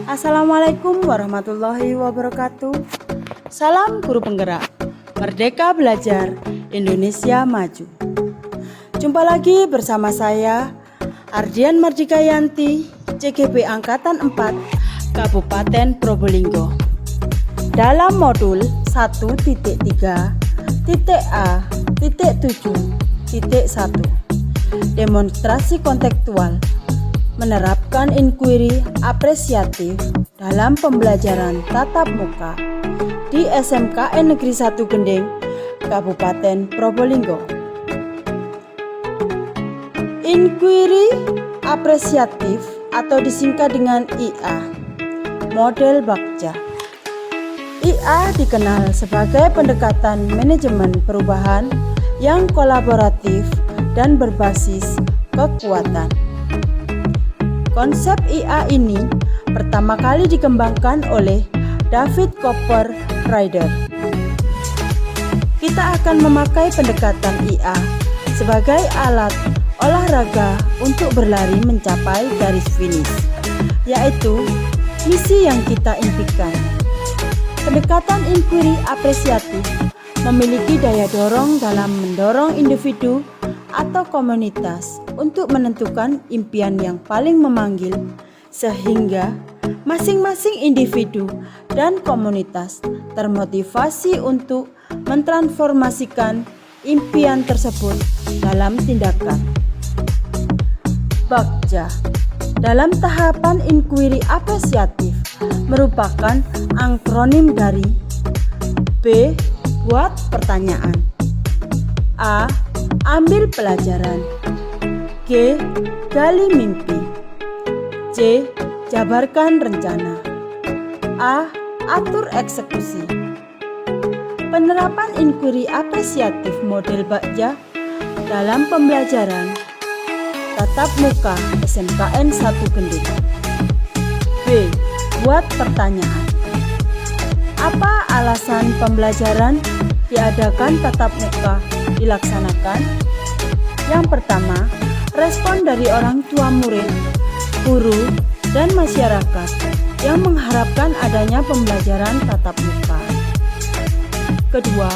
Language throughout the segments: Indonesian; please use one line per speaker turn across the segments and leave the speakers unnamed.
Assalamualaikum warahmatullahi wabarakatuh. Salam guru penggerak, Merdeka Belajar, Indonesia Maju. Jumpa lagi bersama saya, Ardian Mardikayanti, CGP Angkatan 4, Kabupaten Probolinggo. Dalam modul 1.3.A.7.1, demonstrasi kontekstual, menerapkan inquiry apresiatif dalam pembelajaran tatap muka di SMKN Negeri 1 Gending, Kabupaten Probolinggo. Inquiry apresiatif atau disingkat dengan IA, model Bagja. IA dikenal sebagai pendekatan manajemen perubahan yang kolaboratif dan berbasis kekuatan. Konsep IA ini pertama kali dikembangkan oleh David Copperrider. Kita akan memakai pendekatan IA sebagai alat olahraga untuk berlari mencapai garis finish, yaitu misi yang kita impikan. Pendekatan inquiry apresiatif memiliki daya dorong dalam mendorong individu atau komunitas untuk menentukan impian yang paling memanggil, sehingga masing-masing individu dan komunitas termotivasi untuk mentransformasikan impian tersebut dalam tindakan. Bagja dalam tahapan inquiry apresiatif merupakan akronim dari B. Buat pertanyaan, A. Ambil pelajaran, G. Gali mimpi, C. Jabarkan rencana, A. Atur eksekusi. Penerapan inquiry apresiatif model Bagja dalam pembelajaran tatap muka SMKN 1 Gending. B. Buat pertanyaan. Apa alasan pembelajaran diadakan tatap muka dilaksanakan? Yang pertama, respon dari orang tua murid, guru, dan masyarakat yang mengharapkan adanya pembelajaran tatap muka. Kedua,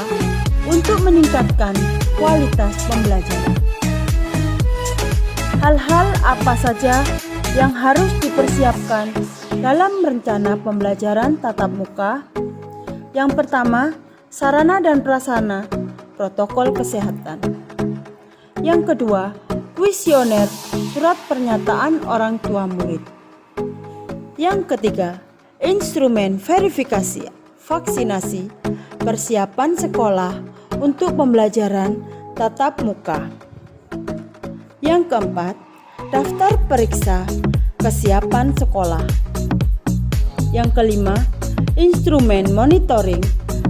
untuk meningkatkan kualitas pembelajaran. Hal-hal apa saja yang harus dipersiapkan dalam rencana pembelajaran tatap muka? Yang pertama, sarana dan prasarana protokol kesehatan. Yang kedua, kuesioner surat pernyataan orang tua murid. Yang ketiga, instrumen verifikasi vaksinasi persiapan sekolah untuk pembelajaran tatap muka. Yang keempat, daftar periksa kesiapan sekolah. Yang kelima, instrumen monitoring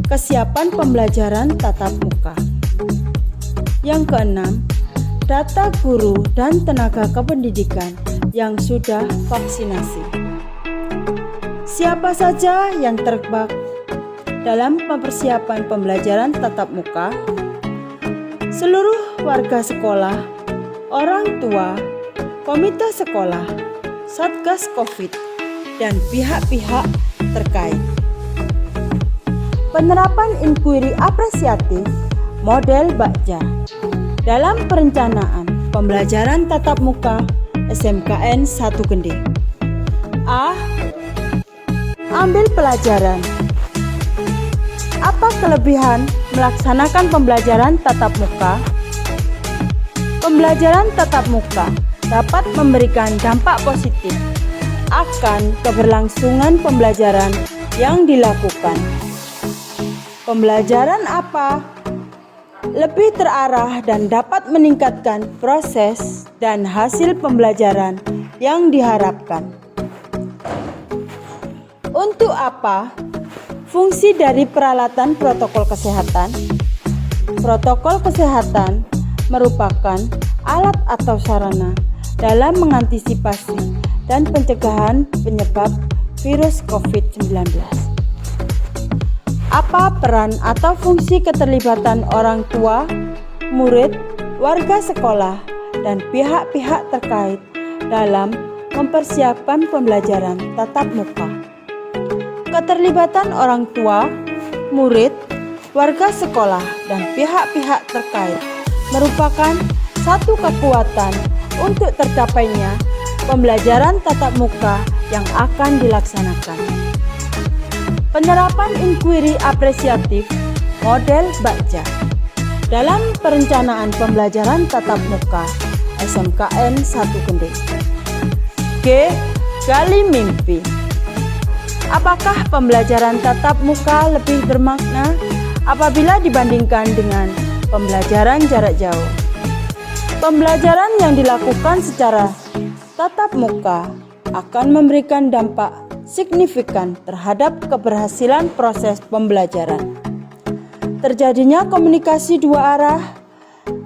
kesiapan pembelajaran tatap muka. Yang keenam, data guru dan tenaga kependidikan yang sudah vaksinasi. Siapa saja yang terlibat dalam persiapan pembelajaran tatap muka? Seluruh warga sekolah, orang tua, komite sekolah, Satgas Covid, dan pihak-pihak terkait. Penerapan inquiry apresiatif model Bagja dalam perencanaan pembelajaran tatap muka SMKN 1 Gending. A. Ambil pelajaran. Apa kelebihan melaksanakan pembelajaran tatap muka? Pembelajaran tatap muka dapat memberikan dampak positif akan keberlangsungan pembelajaran yang dilakukan. Pembelajaran apa? Lebih terarah dan dapat meningkatkan proses dan hasil pembelajaran yang diharapkan. Untuk apa? Fungsi dari peralatan protokol kesehatan. Protokol kesehatan merupakan alat atau sarana dalam mengantisipasi dan pencegahan penyebab virus COVID-19. Apa peran atau fungsi keterlibatan orang tua, murid, warga sekolah, dan pihak-pihak terkait dalam mempersiapkan pembelajaran tatap muka. Keterlibatan orang tua, murid, warga sekolah, dan pihak-pihak terkait merupakan satu kekuatan untuk tercapainya pembelajaran tatap muka yang akan dilaksanakan. Penerapan inquiry apresiatif model Bagja dalam perencanaan pembelajaran tatap muka SMKN 1 Kendeng. G. Gali mimpi. Apakah pembelajaran tatap muka lebih bermakna apabila dibandingkan dengan pembelajaran jarak jauh? Pembelajaran yang dilakukan secara tatap muka akan memberikan dampak signifikan terhadap keberhasilan proses pembelajaran. Terjadinya komunikasi dua arah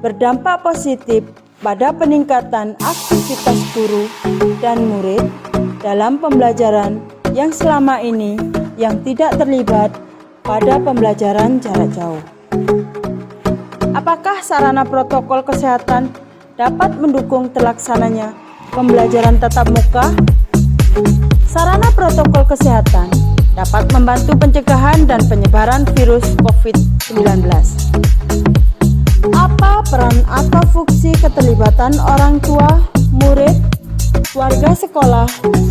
berdampak positif pada peningkatan aktivitas guru dan murid dalam pembelajaran yang selama ini yang tidak terlibat pada pembelajaran jarak jauh. Apakah sarana protokol kesehatan dapat mendukung terlaksananya pembelajaran tatap muka? Sarana protokol kesehatan dapat membantu pencegahan dan penyebaran virus COVID-19. Apa peran atau fungsi keterlibatan orang tua, murid, warga sekolah,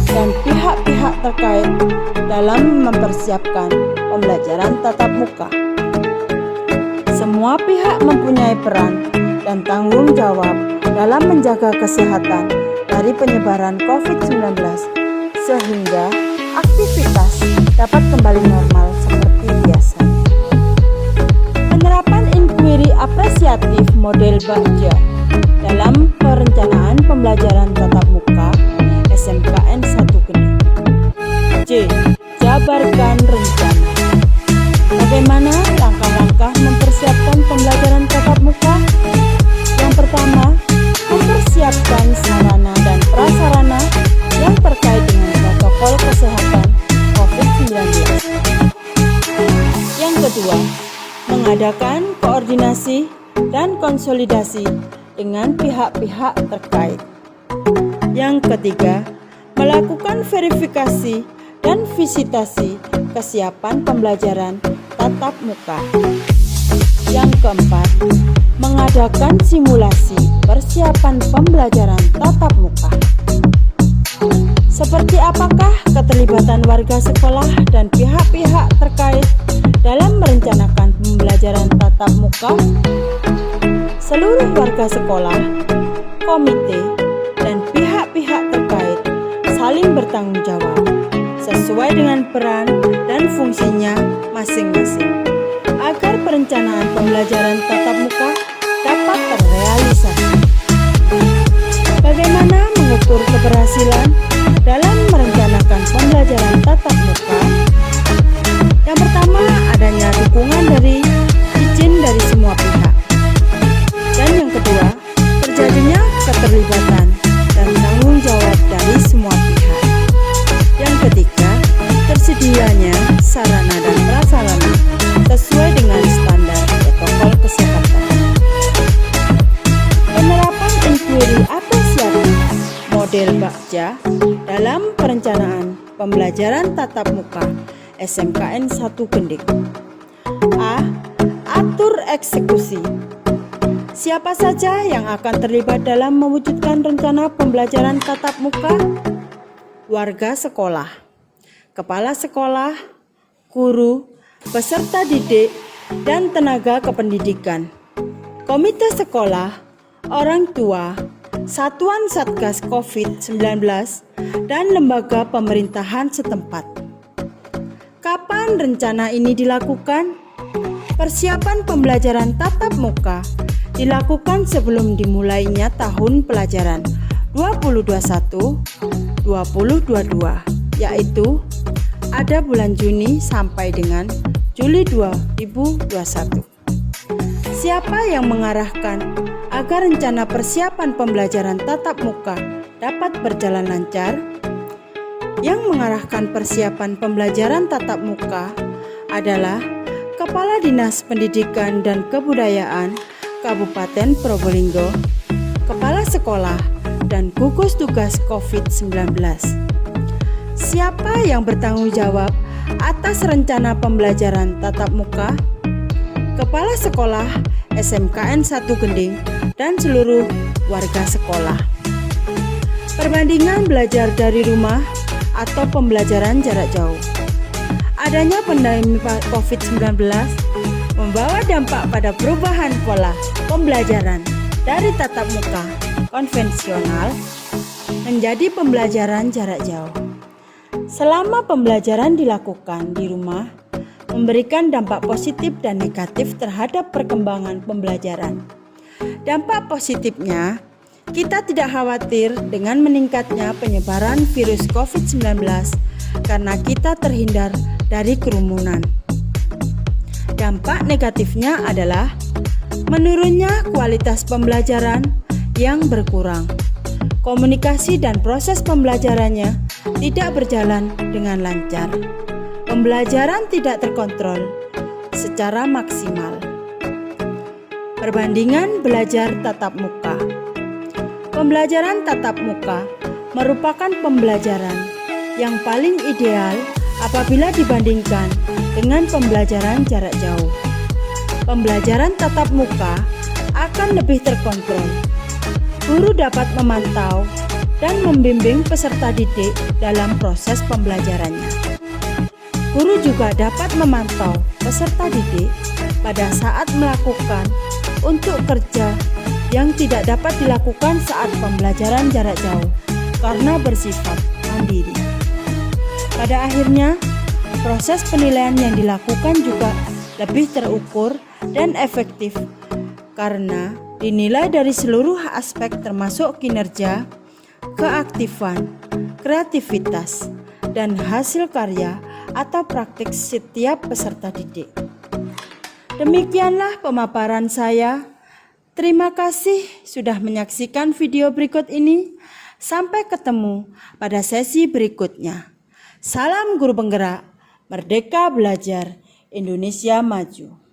dan pihak-pihak terkait dalam mempersiapkan pembelajaran tatap muka? Semua pihak mempunyai peran dan tanggung jawab dalam menjaga kesehatan dari penyebaran COVID-19 sehingga aktivitas dapat kembali normal seperti biasa. Penerapan inquiry apresiatif model Bagja dalam perencanaan pembelajaran tatap muka SMKN 1 Kendeng. C. Jabarkan rencana. Bagaimana langkah-langkah mempersiapkan pembelajaran tatap muka? Yang pertama, mempersiapkan sarana dan prasarana yang terkait dengan protokol kesehatan COVID-19. Yang kedua, mengadakan koordinasi dan konsolidasi dengan pihak-pihak terkait. Yang ketiga, melakukan verifikasi dan visitasi kesiapan pembelajaran tatap muka. Yang keempat, mengadakan simulasi persiapan pembelajaran tatap muka. Seperti apakah keterlibatan warga sekolah dan pihak-pihak terkait dalam merencanakan pembelajaran tatap muka? Seluruh warga sekolah, komite, dan pihak-pihak terkait saling bertanggung jawab sesuai dengan peran dan fungsinya masing-masing agar perencanaan pembelajaran tatap muka dapat terrealisasi. Bagaimana mengukur keberhasilan dalam merencanakan pembelajaran tatap muka? Yang pertama, adanya dukungan dari izin dari semua pihak. Dan yang kedua, terjadinya keterlibatan dan tanggung jawab dari semua pihak. Yang ketiga, tersedianya sarana dan prasarana sesuai dengan standar protokol kesehatan. Penerapan inquiry apresiatif model Bagja dalam perencanaan pembelajaran tatap muka SMKN 1 Kendeng. A. Atur eksekusi. Siapa saja yang akan terlibat dalam mewujudkan rencana pembelajaran tatap muka? Warga sekolah, kepala sekolah, guru, peserta didik, dan tenaga kependidikan, komite sekolah, orang tua, satuan Satgas COVID-19, dan lembaga pemerintahan setempat. Kapan rencana ini dilakukan? Persiapan pembelajaran tatap muka dilakukan sebelum dimulainya tahun pelajaran 2021-2022, yaitu ada bulan Juni sampai dengan Juli 2021. Siapa yang mengarahkan agar rencana persiapan pembelajaran tatap muka dapat berjalan lancar? Yang mengarahkan persiapan pembelajaran tatap muka adalah Kepala Dinas Pendidikan dan Kebudayaan Kabupaten Probolinggo, Kepala Sekolah, dan gugus tugas COVID-19. Siapa yang bertanggung jawab atas rencana pembelajaran tatap muka? Kepala Sekolah SMKN 1 Gending dan seluruh warga sekolah. Perbandingan belajar dari rumah atau pembelajaran jarak jauh. Adanya pandemi COVID-19 membawa dampak pada perubahan pola pembelajaran dari tatap muka konvensional menjadi pembelajaran jarak jauh. Selama pembelajaran dilakukan di rumah, memberikan dampak positif dan negatif terhadap perkembangan pembelajaran. Dampak positifnya, kita tidak khawatir dengan meningkatnya penyebaran virus COVID-19 karena kita terhindar dari kerumunan. Dampak negatifnya adalah menurunnya kualitas pembelajaran yang berkurang. Komunikasi dan proses pembelajarannya tidak berjalan dengan lancar. Pembelajaran tidak terkontrol secara maksimal. Perbandingan belajar tatap muka. Pembelajaran tatap muka merupakan pembelajaran yang paling ideal apabila dibandingkan dengan pembelajaran jarak jauh. Pembelajaran tatap muka akan lebih terkontrol. Guru dapat memantau dan membimbing peserta didik dalam proses pembelajarannya. Guru juga dapat memantau peserta didik pada saat melakukan untuk kerja yang tidak dapat dilakukan saat pembelajaran jarak jauh karena bersifat mandiri. Pada akhirnya, proses penilaian yang dilakukan juga lebih terukur dan efektif karena dinilai dari seluruh aspek termasuk kinerja, keaktifan, kreativitas, dan hasil karya atau praktik setiap peserta didik. Demikianlah pemaparan saya. Terima kasih sudah menyaksikan video berikut ini. Sampai ketemu pada sesi berikutnya. Salam guru penggerak, merdeka belajar, Indonesia maju.